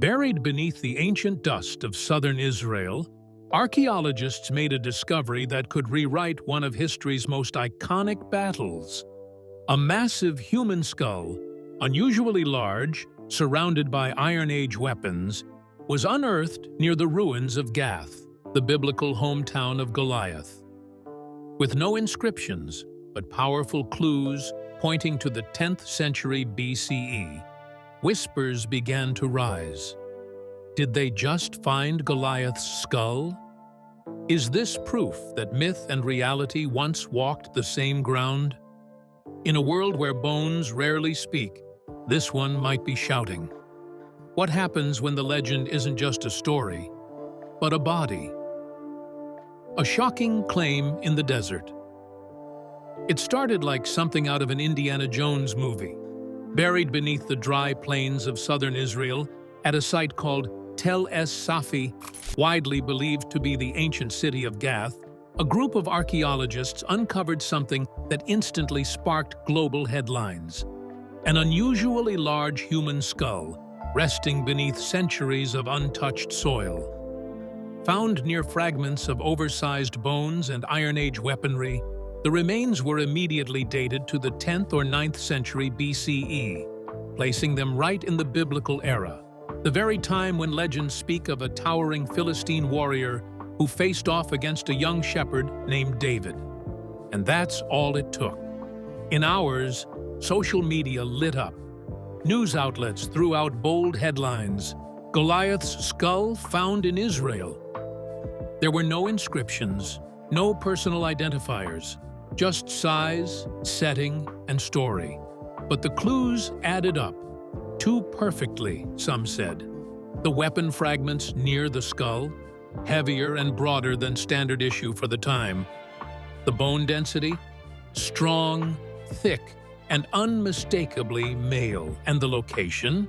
Buried beneath the ancient dust of southern Israel, archaeologists made a discovery that could rewrite one of history's most iconic battles. A massive human skull, unusually large, surrounded by Iron Age weapons, was unearthed near the ruins of Gath, the biblical hometown of Goliath. With no inscriptions, but powerful clues pointing to the 10th century BCE, whispers began to rise. Did they just find Goliath's skull? Is this proof that myth and reality once walked the same ground? In a world where bones rarely speak, this one might be shouting. What happens when the legend isn't just a story, but a body? A shocking claim in the desert. It started like something out of an Indiana Jones movie. Buried beneath the dry plains of southern Israel, at a site called Tel Es Safi, widely believed to be the ancient city of Gath, a group of archaeologists uncovered something that instantly sparked global headlines. An unusually large human skull, resting beneath centuries of untouched soil. Found near fragments of oversized bones and Iron Age weaponry, the remains were immediately dated to the 10th or 9th century BCE, placing them right in the biblical era, the very time when legends speak of a towering Philistine warrior who faced off against a young shepherd named David. And that's all it took. In hours, social media lit up. News outlets threw out bold headlines: Goliath's skull found in Israel. There were no inscriptions, no personal identifiers, just size, setting, and story. But the clues added up. Too perfectly, some said. The weapon fragments near the skull, heavier and broader than standard issue for the time. The bone density, strong, thick, and unmistakably male. And the location?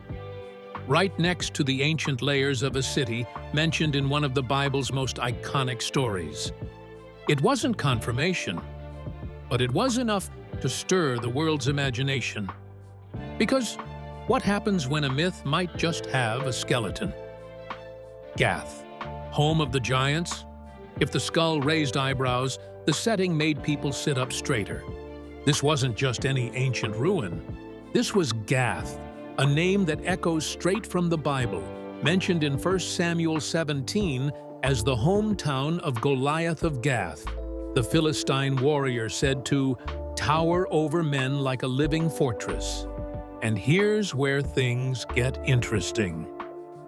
Right next to the ancient layers of a city mentioned in one of the Bible's most iconic stories. It wasn't confirmation, but it was enough to stir the world's imagination. Because what happens when a myth might just have a skeleton? Gath, home of the giants? If the skull raised eyebrows, the setting made people sit up straighter. This wasn't just any ancient ruin. This was Gath, a name that echoes straight from the Bible, mentioned in 1 Samuel 17 as the hometown of Goliath of Gath, the Philistine warrior said to tower over men like a living fortress. And here's where things get interesting.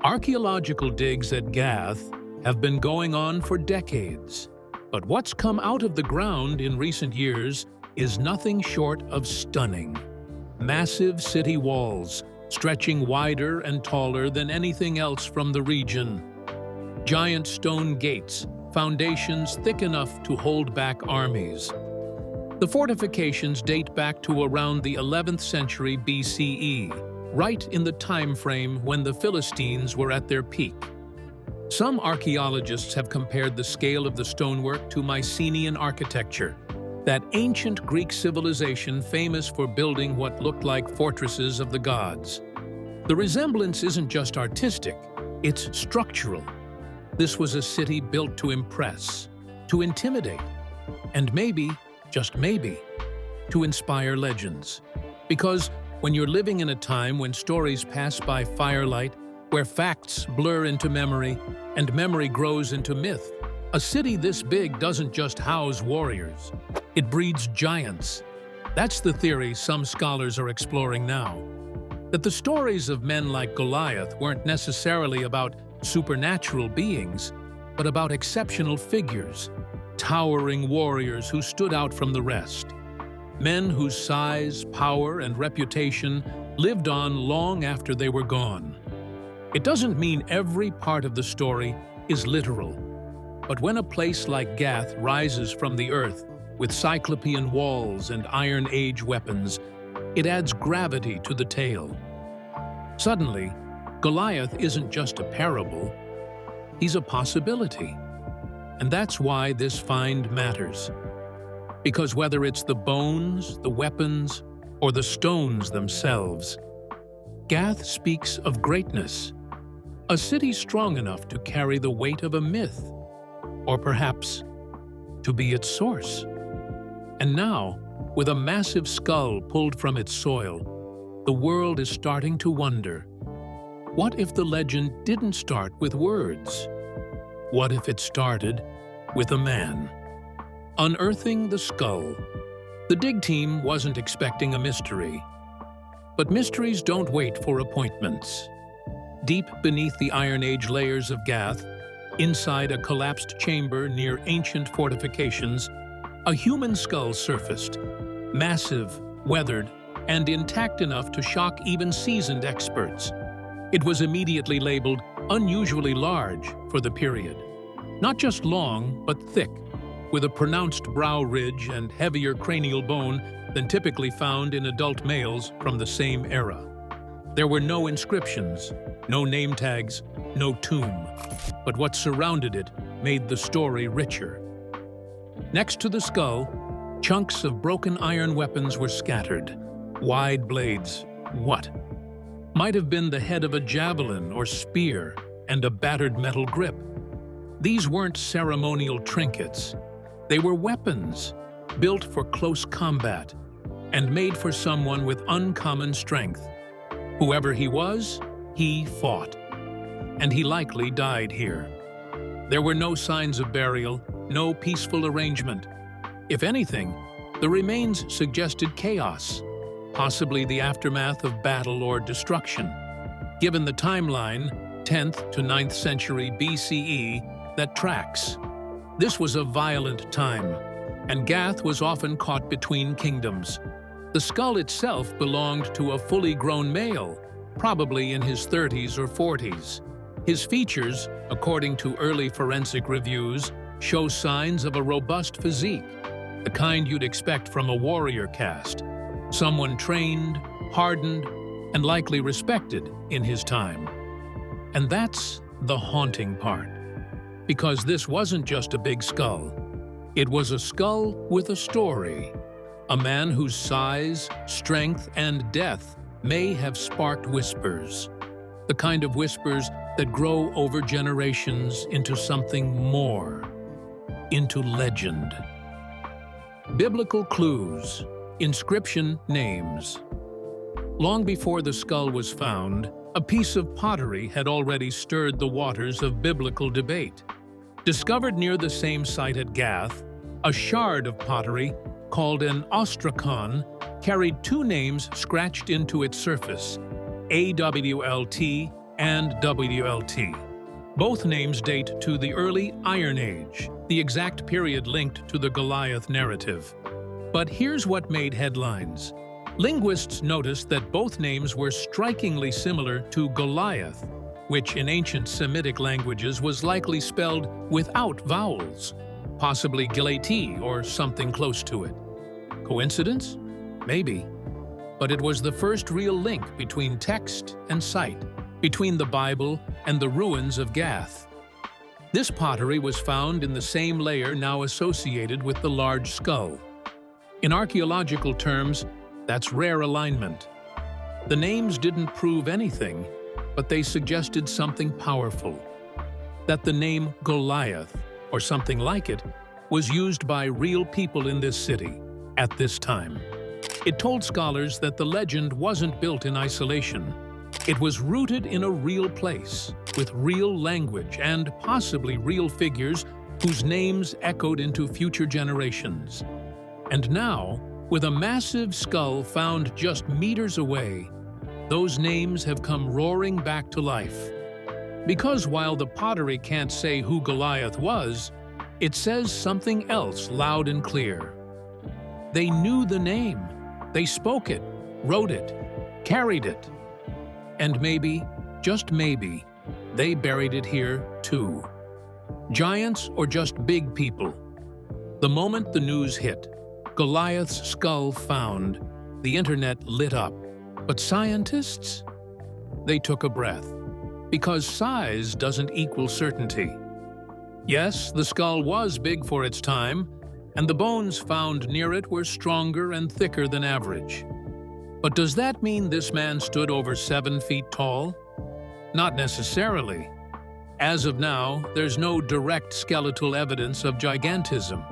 Archaeological digs at Gath have been going on for decades, but what's come out of the ground in recent years is nothing short of stunning. Massive city walls, stretching wider and taller than anything else from the region. Giant stone gates, foundations thick enough to hold back armies. The fortifications date back to around the 11th century BCE, right in the time frame when the Philistines were at their peak. Some archaeologists have compared the scale of the stonework to Mycenaean architecture, that ancient Greek civilization famous for building what looked like fortresses of the gods. The resemblance isn't just artistic, it's structural. This was a city built to impress, to intimidate, and maybe, just maybe, to inspire legends. Because when you're living in a time when stories pass by firelight, where facts blur into memory, and memory grows into myth, a city this big doesn't just house warriors. It breeds giants. That's the theory some scholars are exploring now. That the stories of men like Goliath weren't necessarily about supernatural beings, but about exceptional figures, towering warriors who stood out from the rest. Men whose size, power, and reputation lived on long after they were gone. It doesn't mean every part of the story is literal, but when a place like Gath rises from the earth with cyclopean walls and Iron Age weapons, it adds gravity to the tale. Suddenly, Goliath isn't just a parable, he's a possibility. And that's why this find matters. Because whether it's the bones, the weapons, or the stones themselves, Gath speaks of greatness, A city strong enough to carry the weight of a myth, or perhaps to be its source. And now, with a massive skull pulled from its soil, the world is starting to wonder, what if the legend didn't start with words? What if it started with a man? Unearthing the skull. The dig team wasn't expecting a mystery. But mysteries don't wait for appointments. Deep beneath the Iron Age layers of Gath, inside a collapsed chamber near ancient fortifications, a human skull surfaced, massive, weathered, and intact enough to shock even seasoned experts. It was immediately labeled unusually large for the period. Not just long, but thick, with a pronounced brow ridge and heavier cranial bone than typically found in adult males from the same era. There were no inscriptions, no name tags, no tomb, but what surrounded it made the story richer. Next to the skull, chunks of broken iron weapons were scattered. Wide blades. What? Might have been the head of a javelin or spear and a battered metal grip. These weren't ceremonial trinkets. They were weapons, built for close combat and made for someone with uncommon strength. Whoever he was, he fought. And he likely died here. There were no signs of burial, no peaceful arrangement. If anything, the remains suggested chaos, possibly the aftermath of battle or destruction. Given the timeline, 10th to 9th century BCE, that tracks. This was a violent time, and Gath was often caught between kingdoms. The skull itself belonged to a fully grown male, probably in his 30s or 40s. His features, according to early forensic reviews, show signs of a robust physique, the kind you'd expect from a warrior caste, someone trained, hardened, and likely respected in his time. And that's the haunting part, because this wasn't just a big skull. It was a skull with a story, a man whose size, strength, and death may have sparked whispers, the kind of whispers that grow over generations into something more, into legend. Biblical clues, inscription names. Long before the skull was found, a piece of pottery had already stirred the waters of biblical debate. Discovered near the same site at Gath, a shard of pottery called an ostrakon carried two names scratched into its surface, AWLT and WLT. Both names date to the early Iron Age, the exact period linked to the Goliath narrative. But here's what made headlines. Linguists noticed that both names were strikingly similar to Goliath, which in ancient Semitic languages was likely spelled without vowels, possibly Gilati or something close to it. Coincidence? Maybe. But it was the first real link between text and site, between the Bible and the ruins of Gath. This pottery was found in the same layer now associated with the large skull. In archaeological terms, that's rare alignment. The names didn't prove anything, but they suggested something powerful. That the name Goliath, or something like it, was used by real people in this city at this time. It told scholars that the legend wasn't built in isolation. It was rooted in a real place, with real language and possibly real figures whose names echoed into future generations. And now, with a massive skull found just meters away, those names have come roaring back to life. Because while the pottery can't say who Goliath was, it says something else loud and clear. They knew the name. They spoke it, wrote it, carried it. And maybe, just maybe, they buried it here too. Giants or just big people? The moment the news hit, Goliath's skull found, the internet lit up. But scientists? They took a breath. Because size doesn't equal certainty. Yes, the skull was big for its time, and the bones found near it were stronger and thicker than average. But does that mean this man stood over 7 feet tall? Not necessarily. As of now, there's no direct skeletal evidence of gigantism,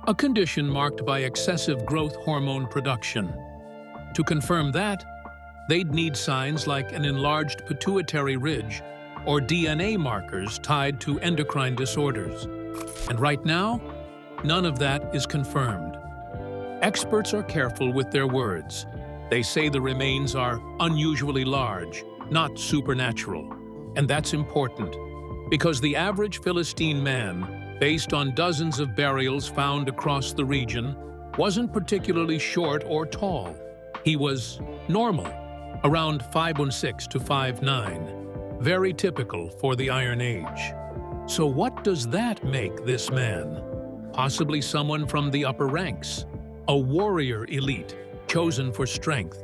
a condition marked by excessive growth hormone production. To confirm that, they'd need signs like an enlarged pituitary ridge or DNA markers tied to endocrine disorders. And right now, none of that is confirmed. Experts are careful with their words. They say the remains are unusually large, not supernatural. And that's important, because the average Philistine man, based on dozens of burials found across the region, wasn't particularly short or tall. He was normal, around 5'6" to 5'9", very typical for the Iron Age. So what does that make this man? Possibly someone from the upper ranks, a warrior elite chosen for strength.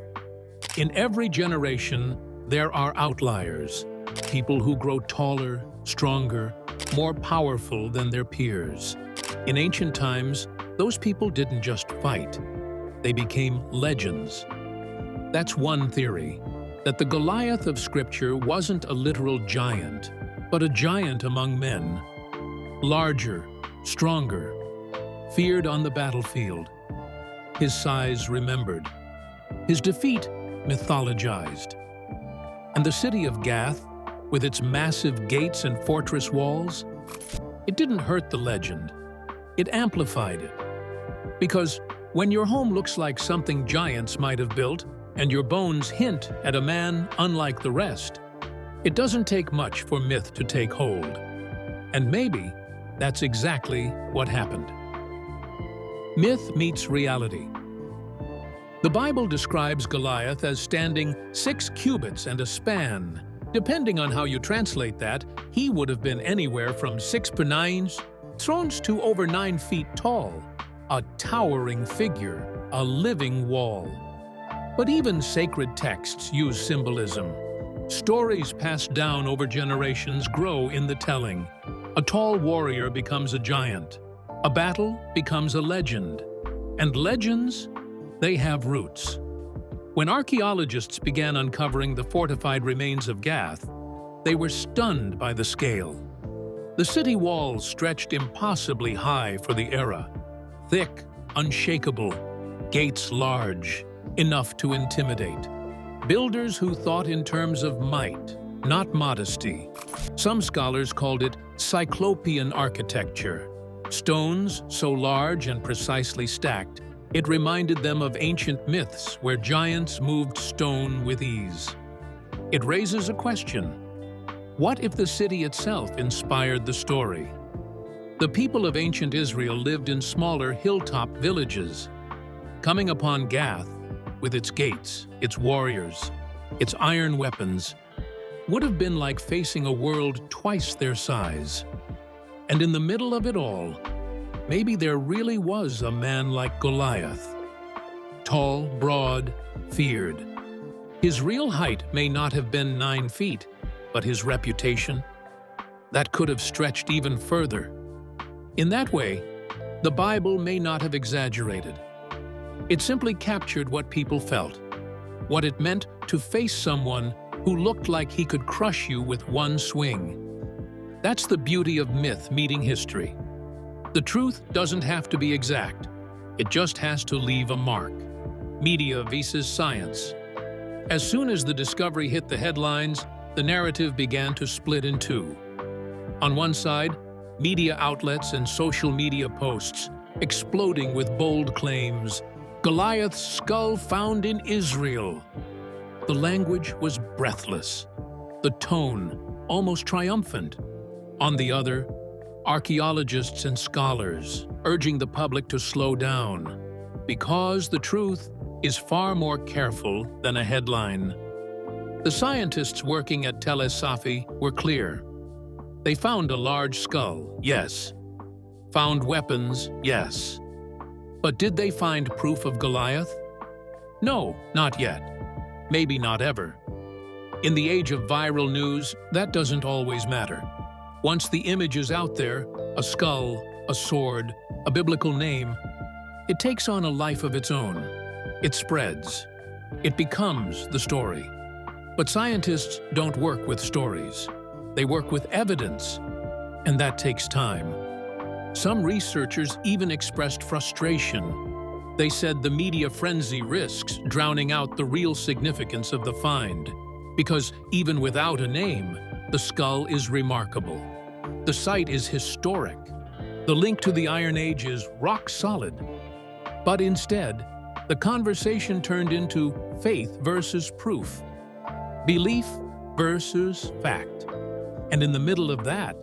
In every generation, there are outliers, people who grow taller, stronger, more powerful than their peers. In ancient times, those people didn't just fight. They became legends. That's one theory, that the Goliath of Scripture wasn't a literal giant, but a giant among men. Larger, stronger, feared on the battlefield. His size remembered. His defeat mythologized. And the city of Gath, with its massive gates and fortress walls, it didn't hurt the legend. It amplified it. Because when your home looks like something giants might have built, and your bones hint at a man unlike the rest, it doesn't take much for myth to take hold. And maybe that's exactly what happened. Myth meets reality. The Bible describes Goliath as standing 6 cubits and a span. Depending on how you translate that, he would have been anywhere from 6'9" thrones to over 9 feet tall. A towering figure, a living wall. But even sacred texts use symbolism. Stories passed down over generations grow in the telling. A tall warrior becomes a giant. A battle becomes a legend. And legends, they have roots. When archaeologists began uncovering the fortified remains of Gath, they were stunned by the scale. The city walls stretched impossibly high for the era. Thick, unshakable, gates large, enough to intimidate. Builders who thought in terms of might, not modesty. Some scholars called it Cyclopean architecture. Stones so large and precisely stacked, it reminded them of ancient myths where giants moved stone with ease. It raises a question. What if the city itself inspired the story? The people of ancient Israel lived in smaller hilltop villages. Coming upon Gath, with its gates, its warriors, its iron weapons, would have been like facing a world twice their size. And in the middle of it all, maybe there really was a man like Goliath. Tall, broad, feared. His real height may not have been 9 feet, but his reputation? That could have stretched even further. In that way, the Bible may not have exaggerated. It simply captured what people felt, what it meant to face someone who looked like he could crush you with one swing. That's the beauty of myth meeting history. The truth doesn't have to be exact. It just has to leave a mark. Media versus science. As soon as the discovery hit the headlines, the narrative began to split in two. On one side, media outlets and social media posts exploding with bold claims. Goliath's skull found in Israel. The language was breathless. The tone almost triumphant. On the other, archaeologists and scholars urging the public to slow down, because the truth is far more careful than a headline. The scientists working at Tel Safi were clear. They found a large skull, yes. Found weapons, yes. But did they find proof of Goliath? No, not yet. Maybe not ever. In the age of viral news, that doesn't always matter. Once the image is out there, a skull, a sword, a biblical name, it takes on a life of its own. It spreads. It becomes the story. But scientists don't work with stories. They work with evidence, and that takes time. Some researchers even expressed frustration. They said the media frenzy risks drowning out the real significance of the find, because even without a name, the skull is remarkable. The site is historic. The link to the Iron Age is rock solid. But instead, the conversation turned into faith versus proof, belief versus fact. And in the middle of that,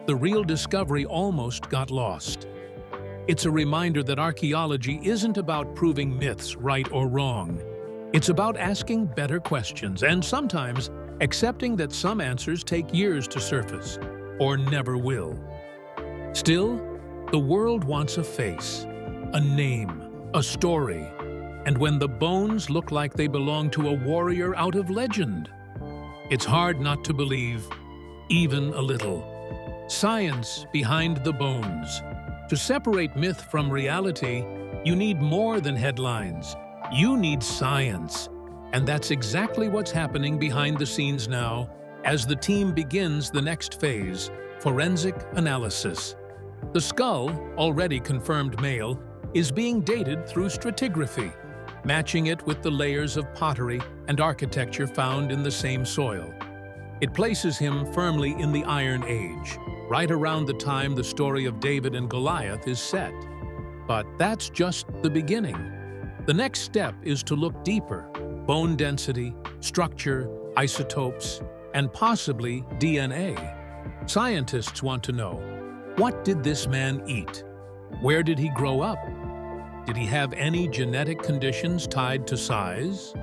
the real discovery almost got lost. It's a reminder that archaeology isn't about proving myths right or wrong. It's about asking better questions and sometimes accepting that some answers take years to surface, or never will. Still, the world wants a face, a name, a story, and when the bones look like they belong to a warrior out of legend, it's hard not to believe, even a little. Science behind the bones. To separate myth from reality, you need more than headlines. You need science. And that's exactly what's happening behind the scenes now as the team begins the next phase, forensic analysis. The skull, already confirmed male, is being dated through stratigraphy, matching it with the layers of pottery and architecture found in the same soil. It places him firmly in the Iron Age, right around the time the story of David and Goliath is set. But that's just the beginning. The next step is to look deeper: bone density, structure, isotopes, and possibly DNA. Scientists want to know, what did this man eat? Where did he grow up? Did he have any genetic conditions tied to size?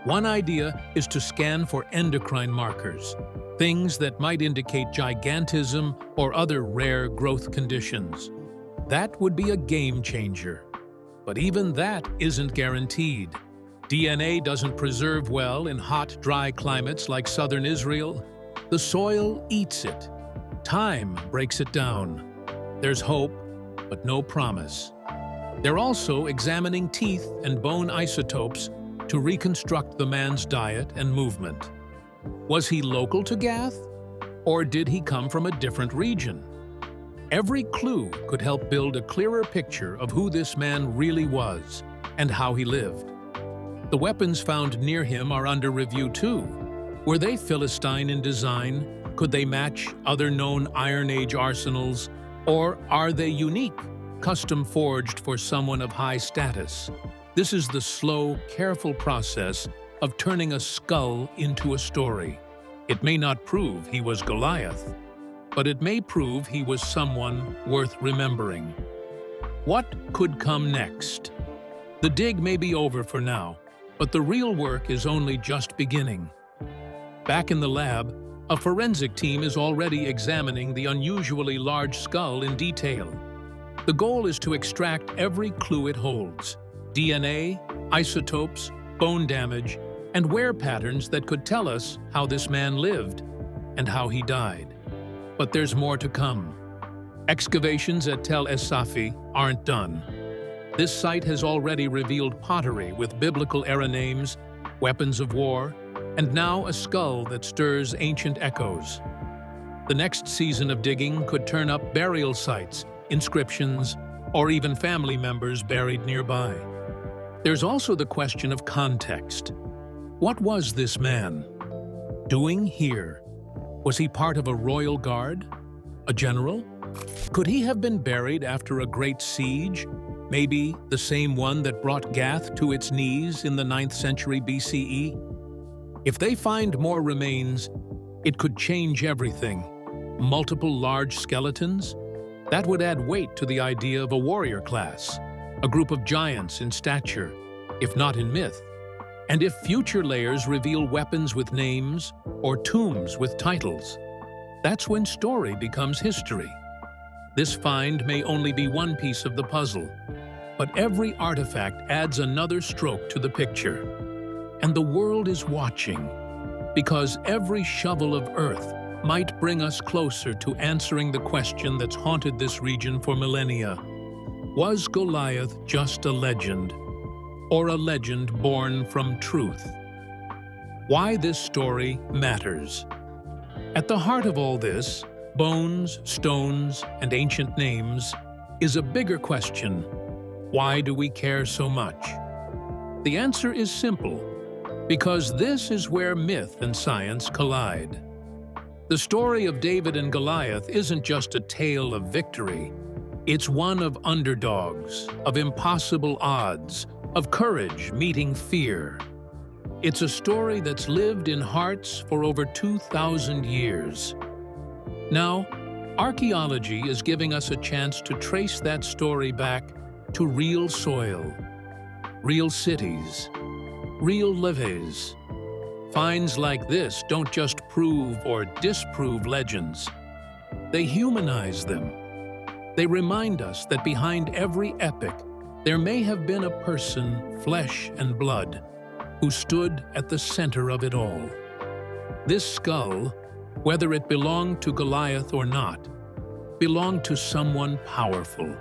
One idea is to scan for endocrine markers, things that might indicate gigantism or other rare growth conditions. That would be a game changer. But even that isn't guaranteed. DNA doesn't preserve well in hot, dry climates like southern Israel. The soil eats it. Time breaks it down. There's hope, but no promise. They're also examining teeth and bone isotopes to reconstruct the man's diet and movement. Was he local to Gath, or did he come from a different region? Every clue could help build a clearer picture of who this man really was and how he lived. The weapons found near him are under review too. Were they Philistine in design? Could they match other known Iron Age arsenals? Or are they unique, custom forged for someone of high status? This is the slow, careful process of turning a skull into a story. It may not prove he was Goliath, but it may prove he was someone worth remembering. What could come next? The dig may be over for now, but the real work is only just beginning. Back in the lab, a forensic team is already examining the unusually large skull in detail. The goal is to extract every clue it holds: DNA, isotopes, bone damage, and wear patterns that could tell us how this man lived and how he died. But there's more to come. Excavations at Tel Es-Safi aren't done. This site has already revealed pottery with biblical-era names, weapons of war, and now a skull that stirs ancient echoes. The next season of digging could turn up burial sites, inscriptions, or even family members buried nearby. There's also the question of context. What was this man doing here? Was he part of a royal guard? A general? Could he have been buried after a great siege? Maybe the same one that brought Gath to its knees in the 9th century BCE? If they find more remains, it could change everything. Multiple large skeletons? That would add weight to the idea of a warrior class, a group of giants in stature, if not in myth. And if future layers reveal weapons with names or tombs with titles, that's when story becomes history. This find may only be one piece of the puzzle, but every artifact adds another stroke to the picture. And the world is watching, because every shovel of earth might bring us closer to answering the question that's haunted this region for millennia. Was Goliath just a legend, or a legend born from truth? why this story matters. At the heart of all this, bones, stones, and ancient names, is a bigger question. Why do we care so much? The answer is simple. Because this is where myth and science collide. The story of David and Goliath isn't just a tale of victory. It's one of underdogs, of impossible odds, of courage meeting fear. It's a story that's lived in hearts for over 2,000 years. Now, archaeology is giving us a chance to trace that story back to real soil, real cities, real lives. Finds like this don't just prove or disprove legends. They humanize them. They remind us that behind every epic, there may have been a person, flesh and blood, who stood at the center of it all. This skull, whether it belonged to Goliath or not, belonged to someone powerful,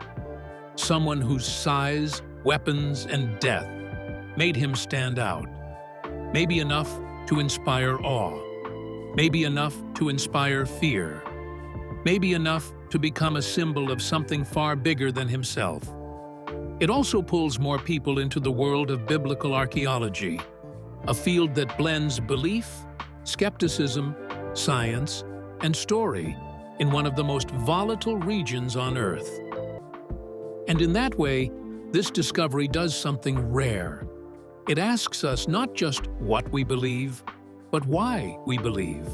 someone whose size, weapons, and death made him stand out. Maybe enough to inspire awe, maybe enough to inspire fear, maybe enough to become a symbol of something far bigger than himself. It also pulls more people into the world of biblical archaeology, a field that blends belief, skepticism, science, and story in one of the most volatile regions on Earth. And in that way, this discovery does something rare. It asks us not just what we believe, but why we believe.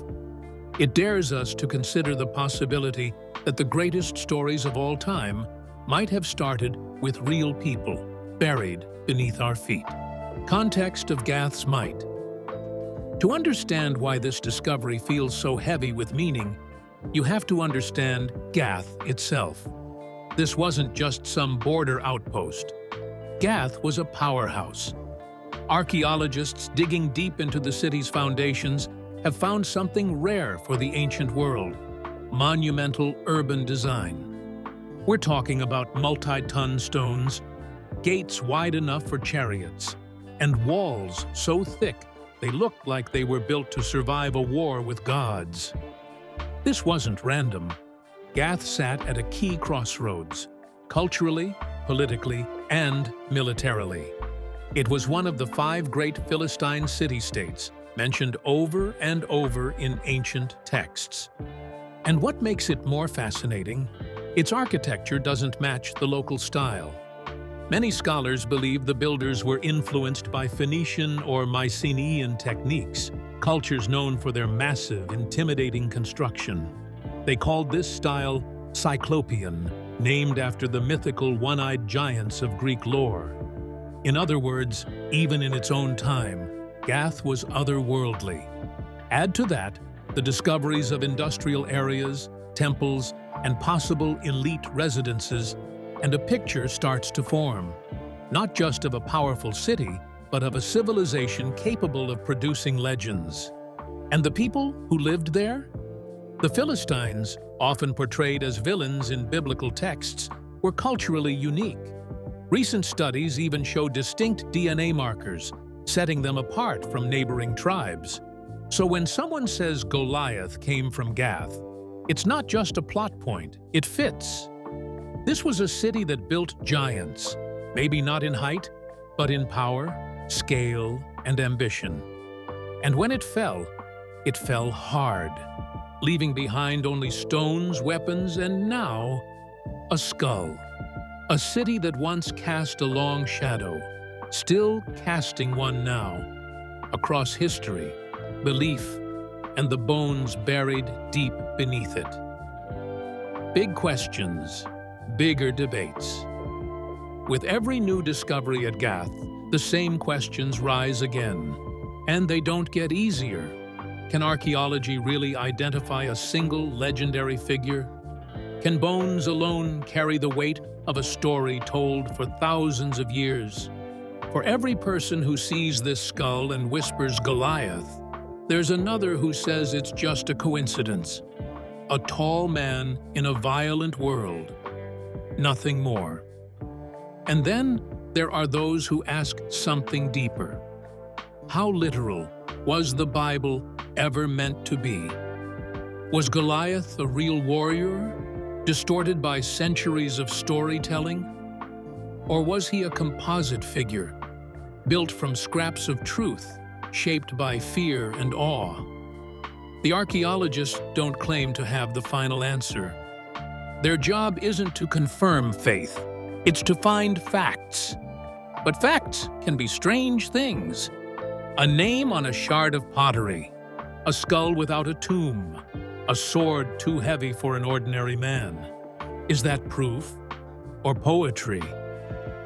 It dares us to consider the possibility that the greatest stories of all time might have started with real people buried beneath our feet. Context of Gath's might. To understand why this discovery feels so heavy with meaning, you have to understand Gath itself. This wasn't just some border outpost. Gath was a powerhouse. Archaeologists digging deep into the city's foundations have found something rare for the ancient world: monumental urban design. We're talking about multi-ton stones, gates wide enough for chariots, and walls so thick they looked like they were built to survive a war with gods. This wasn't random. Gath sat at a key crossroads, culturally, politically, and militarily. It was one of the 5 great Philistine city-states, mentioned over and over in ancient texts. And what makes it more fascinating? Its architecture doesn't match the local style. Many scholars believe the builders were influenced by Phoenician or Mycenaean techniques, cultures known for their massive, intimidating construction. They called this style Cyclopean, named after the mythical one-eyed giants of Greek lore. In other words, even in its own time, Gath was otherworldly. Add to that the discoveries of industrial areas, temples, and possible elite residences, and a picture starts to form, not just of a powerful city, but of a civilization capable of producing legends. And the people who lived there? The Philistines, often portrayed as villains in biblical texts, were culturally unique. Recent studies even show distinct DNA markers, setting them apart from neighboring tribes. So when someone says Goliath came from Gath, it's not just a plot point, it fits. This was a city that built giants, maybe not in height, but in power, scale, and ambition. And when it fell hard, leaving behind only stones, weapons, and now, a skull. A city that once cast a long shadow, still casting one now, across history, belief, and the bones buried deep beneath it. Big questions, bigger debates. With every new discovery at Gath, the same questions rise again, and they don't get easier. Can archaeology really identify a single legendary figure? Can bones alone carry the weight of a story told for thousands of years? For every person who sees this skull and whispers Goliath, there's another who says it's just a coincidence. A tall man in a violent world. Nothing more. And then there are those who ask something deeper. How literal, Was the Bible ever meant to be? Was Goliath a real warrior, distorted by centuries of storytelling? Or was he a composite figure, built from scraps of truth, shaped by fear and awe? The archaeologists don't claim to have the final answer. Their job isn't to confirm faith, it's to find facts. But facts can be strange things. A name on a shard of pottery, a skull without a tomb, a sword too heavy for an ordinary man. Is that proof or poetry?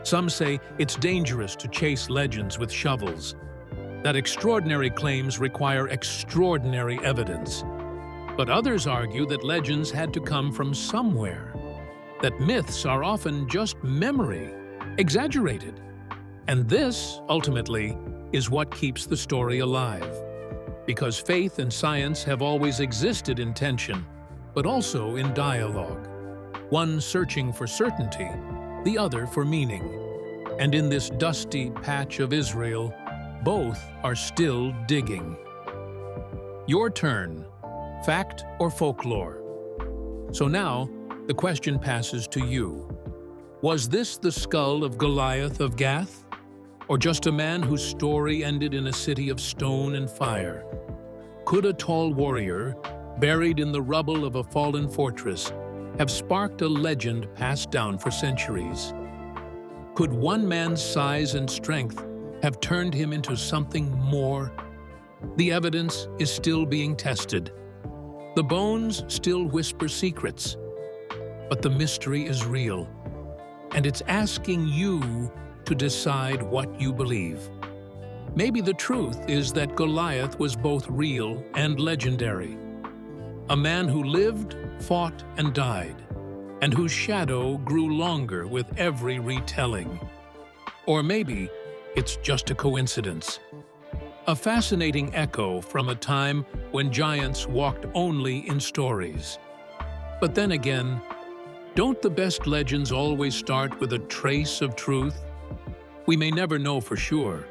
Some say it's dangerous to chase legends with shovels, that extraordinary claims require extraordinary evidence. But others argue that legends had to come from somewhere, that myths are often just memory, exaggerated. And this, ultimately, is what keeps the story alive. Because faith and science have always existed in tension, but also in dialogue. One searching for certainty, the other for meaning. And in this dusty patch of Israel, both are still digging. Your turn, fact or folklore? So now, the question passes to you. Was this the skull of Goliath of Gath? Or just a man whose story ended in a city of stone and fire? Could a tall warrior, buried in the rubble of a fallen fortress, have sparked a legend passed down for centuries? Could one man's size and strength have turned him into something more? The evidence is still being tested. The bones still whisper secrets. But the mystery is real, and it's asking you to decide what you believe. Maybe the truth is that Goliath was both real and legendary. A man who lived, fought, and died, and whose shadow grew longer with every retelling. Or maybe it's just a coincidence. A fascinating echo from a time when giants walked only in stories. But then again, don't the best legends always start with a trace of truth? We may never know for sure,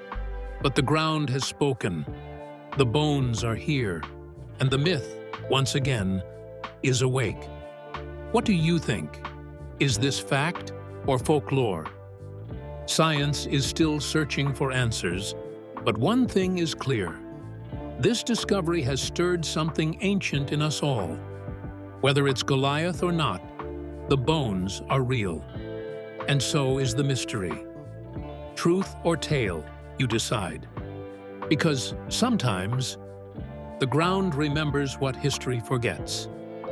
but the ground has spoken, the bones are here, and the myth, once again, is awake. What do you think? Is this fact or folklore? Science is still searching for answers, but one thing is clear. This discovery has stirred something ancient in us all. Whether it's Goliath or not, the bones are real. And so is the mystery. Truth or tale, you decide. Because sometimes, the ground remembers what history forgets.